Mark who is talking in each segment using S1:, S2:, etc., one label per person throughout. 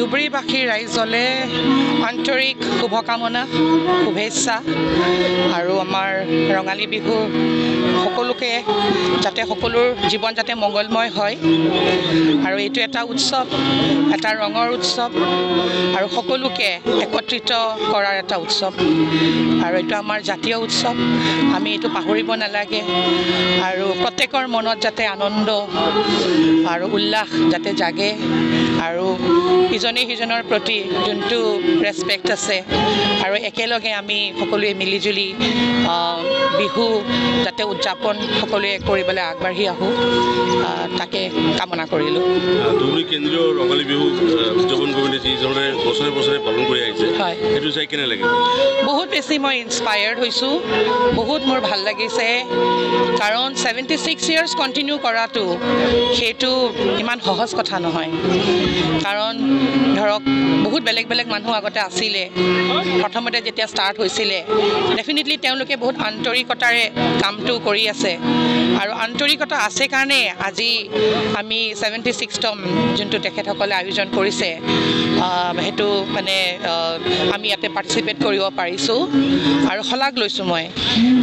S1: ধুবুৰীবাসী ৰাইজলে আন্তৰিক শুভকামনা শুভেচ্ছা আৰু আমাৰ ৰঙালী বিহু সকলোকে যাতে সকলোৰ জীৱন যাতে মংগলময় হয় আৰু এইটো এটা উৎসৱ এটা ৰঙৰ উৎসৱ আৰু সকলোকে একত্ৰিত কৰাৰ এটা উৎসৱ আৰু এইটো আমাৰ জাতীয় উৎসৱ আমি এইটো পাহৰিব নালাগে আৰু প্ৰত্যেকৰ মনত যাতে আনন্দ আৰু উল্লাস যাতে জাগে আৰু ইজনে সিজনৰ প্ৰতি যোনটো ৰেসপেক্ট আছে আৰু একেলগে আমি সকলোৱে মিলিজুলি বিহু যাতে উদযাপন সকলোৱে কৰিবলৈ আগবাঢ়ি আহোঁ তাকে কামনা কৰিলোঁ
S2: ধুবুৰী কেন্দ্ৰীয় ৰঙালী বিহু উদযাপন কমিটি যিজনে বছৰে বছৰে পালন কৰি আহিছে সেইটো চাই কেনে লাগিব
S1: বহুত বেছি মই ইনস্পায়াৰ্ড হৈছোঁ বহুত মোৰ ভাল লাগিছে কাৰণ 76 ইয়াৰ্ছ কণ্টিনিউ কৰাটো সেইটো ইমান সহজ কথা নহয় কাৰণ ধৰক বহুত বেলেগ বেলেগ মানুহ আগতে আছিলে প্ৰথমতে যেতিয়া ষ্টাৰ্ট হৈছিলে ডেফিনেটলি তেওঁলোকে বহুত আন্তৰিকতাৰে কামটো কৰি আছে আৰু আন্তৰিকতা আছে কাৰণে আজি আমি 76তম যোনটো তেখেতসকলে আয়োজন কৰিছে সেইটো মানে আমি ইয়াতে পাৰ্টিচিপেট কৰিব পাৰিছোঁ আৰু শলাগ লৈছোঁ মই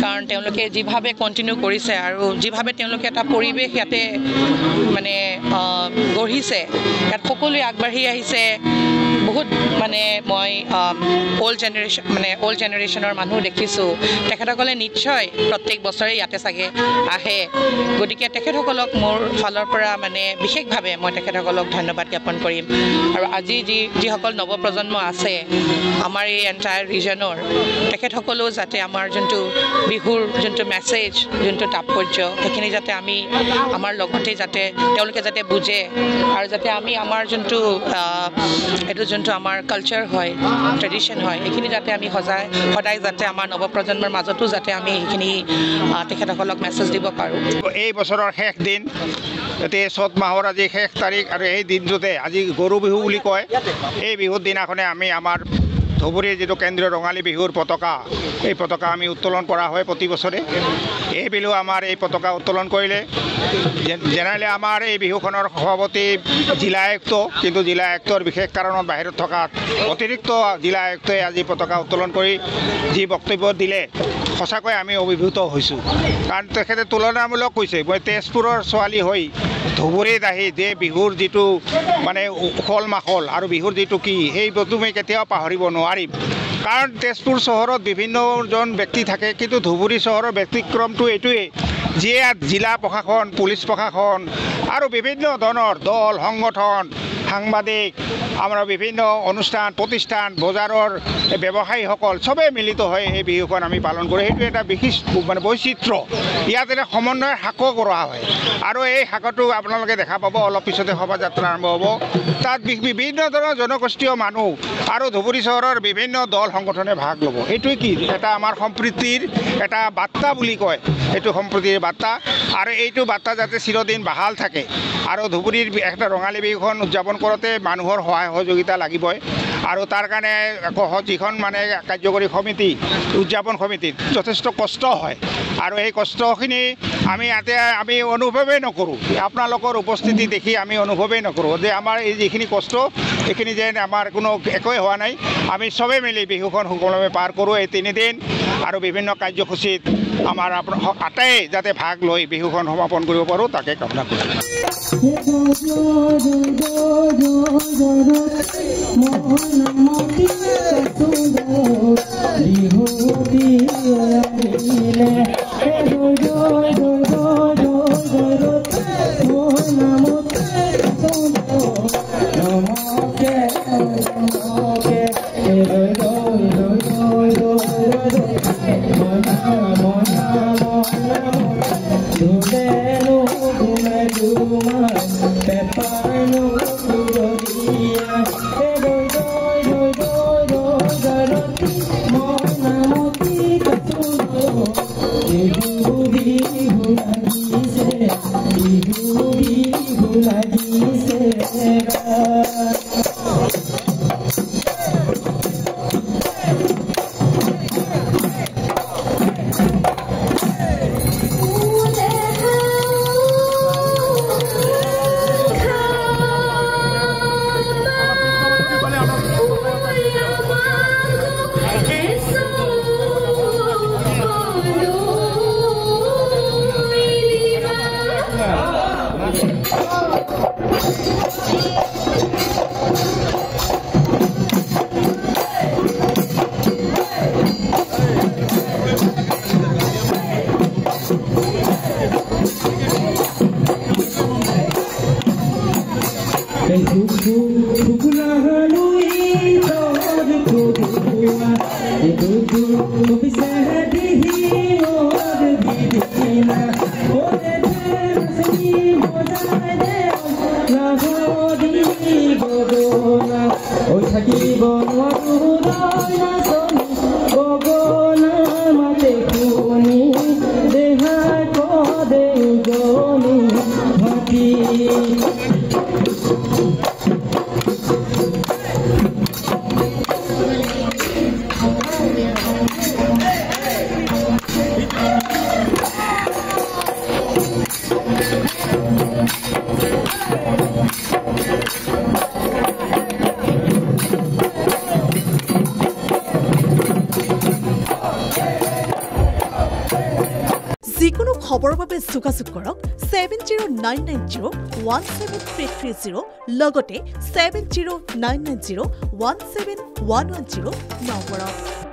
S1: কাৰণ তেওঁলোকে যিভাৱে কণ্টিনিউ কৰিছে আৰু যিভাৱে তেওঁলোকে এটা পৰিৱেশ ইয়াতে মানে গঢ়িছে ইয়াত সকলোৱে আগবাঢ়ি আহিছে বহুত মানে মই অল্ড জেনেৰেশ্যনৰ মানুহ দেখিছোঁ তেখেতসকলে নিশ্চয় প্ৰত্যেক বছৰে ইয়াতে চাগে আহে গতিকে তেখেতসকলক মোৰ ফালৰ পৰা মানে বিশেষভাৱে মই তেখেতসকলক ধন্যবাদ জ্ঞাপন কৰিম আৰু আজি যিসকল নৱপ্ৰজন্ম আছে আমাৰ এই এণ্টায়াৰ ৰিজনৰ তেখেতসকলেও যাতে আমাৰ যোনটো বিহুৰ যোনটো মেছেজ যোনটো তাৎপৰ্য সেইখিনি যাতে আমি আমাৰ লগতে যাতে তেওঁলোকে যাতে বুজে আৰু যাতে আমি আমাৰ যোনটো এইটো যোনটো আমাৰ কালচাৰ হয় ট্ৰেডিশ্যন হয় এইখিনি যাতে আমি সদায় যাতে আমাৰ নৱপ্ৰজন্মৰ মাজতো যাতে আমি এইখিনি তেখেতসকলক মেছেজ দিব পাৰোঁ
S3: এই বছৰৰ শেষ দিন এতিয়া চ'ত মাহৰ আজি শেষ তাৰিখ আৰু এই দিনটোতে আজি গৰু বিহু বুলি কয় এই বিহুৰ দিনাখনে আমি আমাৰ ধুবুৰীৰ যিটো কেন্দ্ৰীয় ৰঙালী বিহুৰ পতাকা এই পতাকা আমি উত্তোলন কৰা হয় প্ৰতি বছৰে এই বিহু আমাৰ এই পতাকা উত্তোলন কৰিলে জেনেৰেলি আমাৰ এই বিহুখনৰ সভাপতি জিলা আয়ুক্ত কিন্তু জিলা আয়ুক্তৰ বিশেষ কাৰণত বাহিৰত থকা অতিৰিক্ত জিলা আয়ুক্তই আজি পতাকা উত্তোলন কৰি যি বক্তব্য দিলে সঁচাকৈ আমি অভিভূত হৈছোঁ কাৰণ তেখেতে তুলনামূলক কৈছে মই তেজপুৰৰ ছোৱালী হৈ ধুবুৰীত আহি যে বিহুৰ যিটো মানে উখল মাখল আৰু বিহুৰ যিটো কি সেই বস্তু মই কেতিয়াও পাহৰিব নোৱাৰিম কাৰণ তেজপুৰ চহৰত বিভিন্নজন ব্যক্তি থাকে কিন্তু ধুবুৰী চহৰৰ ব্যতিক্ৰমটো এইটোৱেই যিয়ে জিলা প্ৰশাসন পুলিচ প্ৰশাসন আৰু বিভিন্ন ধৰণৰ দল সংগঠন সাংবাদিক আমাৰ বিভিন্ন অনুষ্ঠান প্ৰতিষ্ঠান বজাৰৰ ব্যৱসায়ীসকল চবেই মিলিত হৈ এই বিহুখন আমি পালন কৰোঁ সেইটো এটা বিশেষ মানে বৈচিত্ৰ্য ইয়াত এটা সমন্বয়ৰ শাকো কৰা হয় আৰু এই শাকটো আপোনালোকে দেখা পাব অলপ পিছতে শোভাযাত্ৰা আৰম্ভ হ'ব তাত বিভিন্ন ধৰণৰ জনগোষ্ঠীয় মানুহ আৰু ধুবুৰী চহৰৰ বিভিন্ন দল সংগঠনে ভাগ ল'ব এইটোৱে কি এটা আমাৰ সম্প্ৰীতিৰ এটা বাৰ্তা বুলি কয় এইটো সম্প্ৰীতিৰ বাৰ্তা আৰু এইটো বাৰ্তা যাতে চিৰদিন বাহাল থাকে আৰু ধুবুৰীৰ একটা ৰঙালী বিহুখন উদযাপন কৰোঁতে মানুহৰ সহায় সহযোগিতা লাগিবই আৰু তাৰ কাৰণে যিখন মানে কাৰ্যকৰী সমিতি উদযাপন সমিতিত যথেষ্ট কষ্ট হয় আৰু এই কষ্টখিনি আমি ইয়াতে আমি অনুভৱেই নকৰোঁ আপোনালোকৰ উপস্থিতি দেখি আমি অনুভৱেই নকৰোঁ যে আমাৰ এই যিখিনি কষ্ট এইখিনি যেন আমাৰ কোনো একোৱেই হোৱা নাই আমি চবেই মিলি বিহুখন সুকলমে পাৰ কৰোঁ এই 3 দিন আৰু বিভিন্ন কাৰ্যসূচীত আমাৰ আটাই যাতে ভাগ লৈ বিহুখন সমাপন কৰিব পাৰোঁ তাকে কামনা কৰোঁ
S4: যিকোনো খবৰৰ বাবে যোগাযোগ কৰক 7099017330 লগতে 7099017110 নম্বৰত।